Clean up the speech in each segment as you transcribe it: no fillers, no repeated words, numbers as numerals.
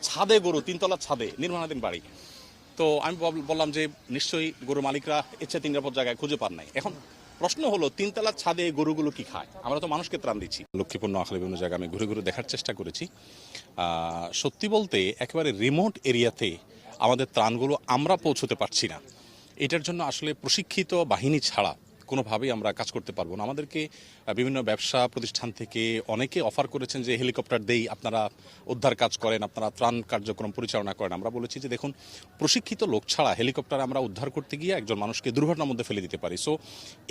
ছাদে গরু, তিনতলা ছাদে, নির্মাণাধীন বাড়ি। তো আমি বললাম যে নিশ্চয়ই গরুর মালিকরা ইচ্ছে নিরাপদ জায়গায় খুঁজে পান নাই। এখন প্রশ্ন হলো, তিনতলার ছাদে গরুগুলো কি খায়? আমরা তো মানুষকে ত্রাণ দিচ্ছি। লক্ষ্মীপুর, নোয়াখালী বিভিন্ন জায়গায় আমি ঘুরে ঘুরে দেখার চেষ্টা করেছি। সত্যি বলতে একেবারে রিমোট এরিয়াতে আমাদের ত্রাণগুলো আমরা পৌঁছতে পারছি না। এটার জন্য আসলে প্রশিক্ষিত বাহিনী ছাড়া কোনোভাবেই আমরা কাজ করতে পারবো না। আমাদেরকে বিভিন্ন ব্যবসা প্রতিষ্ঠান থেকে অনেকে অফার করেছেন যে হেলিকপ্টার দেই, আপনারা উদ্ধার কাজ করেন, আপনারা ত্রাণ কার্যক্রম পরিচালনা করেন। আমরা বলেছি যে দেখুন, প্রশিক্ষিত লোক ছাড়া হেলিকপ্টার আমরা উদ্ধার করতে গিয়ে একজন মানুষকে দুর্ঘটনার মধ্যে ফেলে দিতে পারি। সো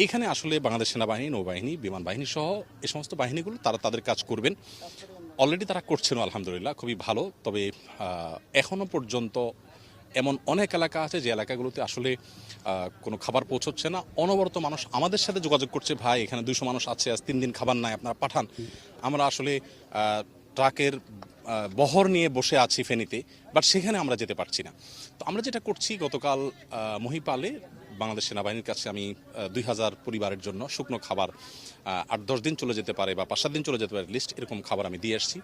এখানে আসলে বাংলাদেশ সেনাবাহিনী, নৌবাহিনী, বিমান বাহিনী সহ এই সমস্ত বাহিনীগুলো তারা তাদের কাজ করবেন। অলরেডি তারা করছেন আলহামদুলিল্লাহ, খুবই ভালো। তবে এখনও পর্যন্ত এমন অনেক এলাকা আছে যে এলাকাগুলোতে আসলে কোনো খাবার পৌঁছচ্ছে না। অনবরত মানুষ আমাদের সাথে যোগাযোগ করছে, ভাই এখানে 200 মানুষ আছে, আজ 3 দিন খাবার নাই, আপনারা পাঠান। আমরা আসলে ট্রাকের বহর নিয়ে বসে আছি ফেনীতে, বাট সেখানে আমরা যেতে পারছি না। তো আমরা যেটা করছি, গতকাল মহিপালে বাংলাদেশ সেনাবাহিনীর কাছে আমি 2000 পরিবারের জন্য শুকনো খাবার 8-10 দিন চলে যেতে পারে বা 5-7 দিন চলে যেতে পারে লিস্ট, এরকম খাবার আমি দিয়ে আসছি।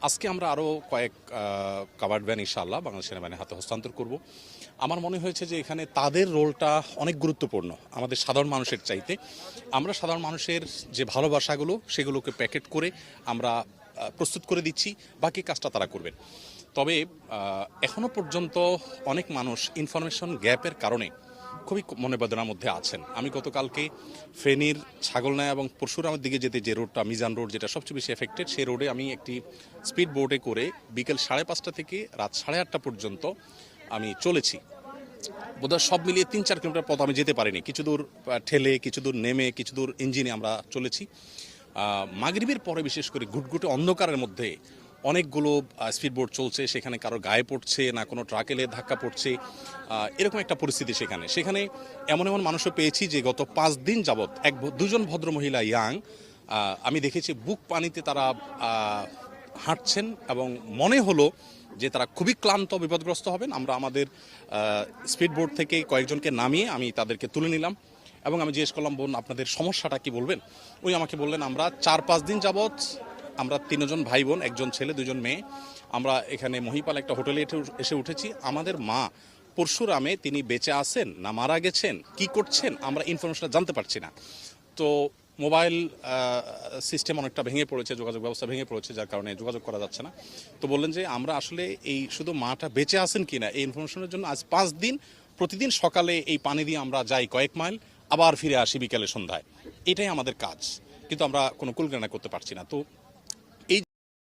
আজকে আমরা আরও কয়েক কাভার্ড ভ্যান ইনশাআল্লাহ বাংলাদেশ সেনাবাহিনীর হাতে হস্তান্তর করব। আমার মনে হয়েছে যে এখানে তাদের রোলটা অনেক গুরুত্বপূর্ণ আমাদের সাধারণ মানুষের চাইতে। আমরা সাধারণ মানুষের যে ভালোবাসাগুলো সেগুলোকে প্যাকেট করে আমরা প্রস্তুত করে দিচ্ছি, বাকি কাজটা তারা করবেন। তবে এখনও পর্যন্ত অনেক মানুষ ইনফরমেশন গ্যাপের কারণে খুবই মনোবেদনার মধ্যে আছেন। আমি গতকালকে ফেনীর ছাগলনাইয়া এবং পরশুরামের দিকে যেতে যে রোডটা, মিজান রোড, যেটা সবচেয়ে বেশি এফেক্টেড, সেই রোডে আমি একটি স্পিড বোটে করে বিকেল 5:30 থেকে রাত 8:30 পর্যন্ত আমি চলেছি। বোধহয় সব মিলিয়ে 3-4 কিলোমিটার পথ আমি যেতে পারিনি। কিছু দূর ঠেলে, কিছু দূর নেমে, কিছু দূর ইঞ্জিনে আমরা চলেছি। মাগরিবের পরে বিশেষ করে ঘুটঘুটে অন্ধকারের মধ্যে অনেকগুলো স্পিডবোট চলছে, সেখানে কারো গায়ে পড়ছে না, কোনো ট্রাক এলে ধাক্কা পড়ছে, এরকম একটা পরিস্থিতি। সেখানে এমন এমন মানুষও পেয়েছি যে গত 5 দিন যাবৎ দুজন ভদ্রমহিলা ইয়াং, আমি দেখেছি বুক পানিতে তারা হাঁটছেন এবং মনে হলো যে তারা খুবই ক্লান্ত, বিপদগ্রস্ত হবেন। আমরা আমাদের স্পিডবোট থেকে কয়েকজনকে নামিয়ে আমি তাদেরকে তুলে নিলাম এবং আমি জিজ্ঞেস করলাম, বোন আপনাদের সমস্যাটা কি বলবেন? ওই আমাকে বললেন, আমরা 4-5 দিন যাবৎ, আমরা 3 জন ভাই বোন, 1 জন ছেলে 2 জন মেয়ে, আমরা এখানে মহিপাল একটা হোটেলে এসে উঠেছি। আমাদের মা পরশুরামে তিনি বেঁচে আছেন না মারা গেছেন, কি করছেন, আমরা ইনফরমেশনটা জানতে পারছি না। তো মোবাইল সিস্টেম অনেকটা ভেঙে পড়েছে, যোগাযোগ ব্যবস্থা ভেঙে পড়েছে, যার কারণে যোগাযোগ করা যাচ্ছে না। তো বললেন যে আমরা আসলে এই শুধু মাটা বেঁচে আছেন কিনা এই ইনফরমেশনের জন্য আজ 5 দিন প্রতিদিন সকালে এই পানি দিয়ে আমরা যাই কয়েক মাইল, আবার ফিরে আসি বিকেলে সন্ধ্যায়। এটাই আমাদের কাজ, কিন্তু আমরা কোনো কুলকানা করতে পারছি না। তো